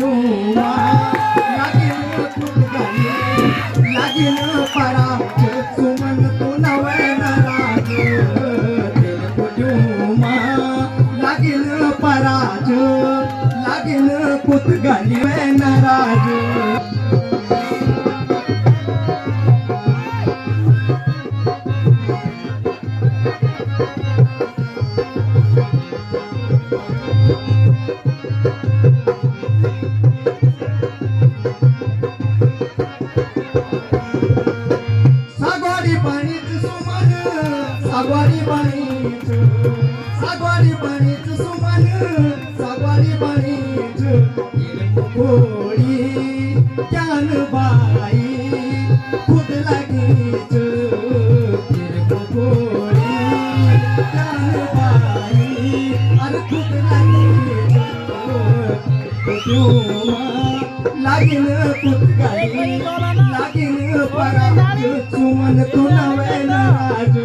कुटुंबा लागीन कुटगाली लागीन पराज सुमन तू नवैन राज तेरे कुटुंबा लागीन पराज लागीन कुटगाली वैन राज सागवाडी पाणीच सुमन सागवाडी पाणीच सागवाडी पाणीच सुमन सागवाडी पाणीच गोळी ज्ञान बाई खुद लागीच गोळी ज्ञान बाई अरे खुद लागीच लागीन कुटगाली लागीन पराज सुमन तू नवैन राज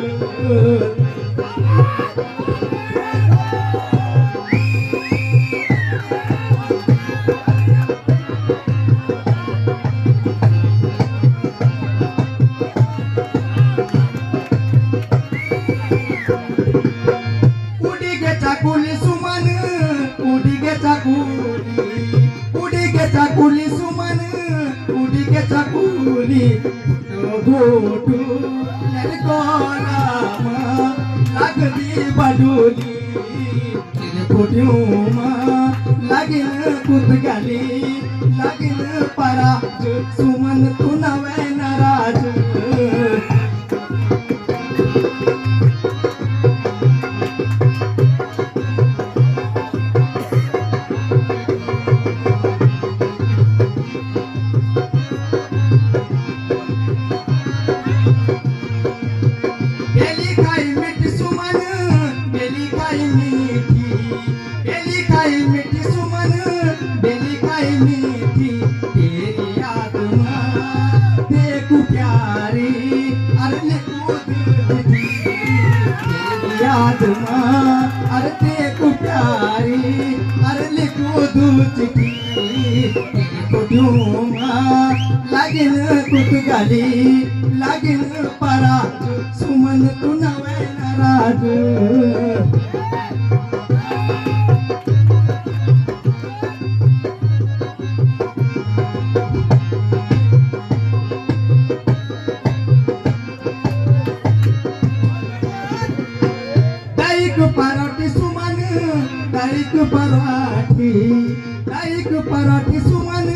उडी गे चाकुली सुमन उडी गे चाकुली उडी गे चाकुली सुमन उडी गे चाकुली घोटू नर गोलाम लागली बडुली कुटुंबा लागीन कुटगाली लागीन पराज सुमन तू नवैन राज बेली खाई मिठी सुमन बेली खाई मिठी बेली खाई मिठी सुमन बेली खाई मिठी तेरी याद में देखू प्यारी अरे कूद तेरी याद में अरे देखू प्यारी अरे कूद चिठी कुटुंबा लागीन कुटगाली लागीन पराज सुमन तू नवैन राज दाईक पराठी सुमन दाईक पराठी दाईक पराठी सुमन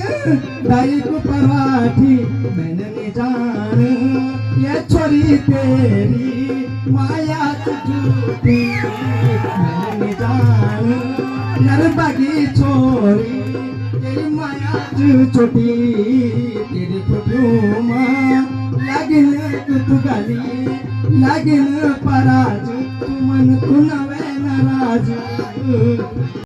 दाईक पराठी मैंने जान ये छोरी तेरी माया झूठी मैंने जान नरबागी छोरी तेरी माया छोटी तेरी कुटुंबा लागीन कुटगाली लागीन पराज सुमन तू नवैन राज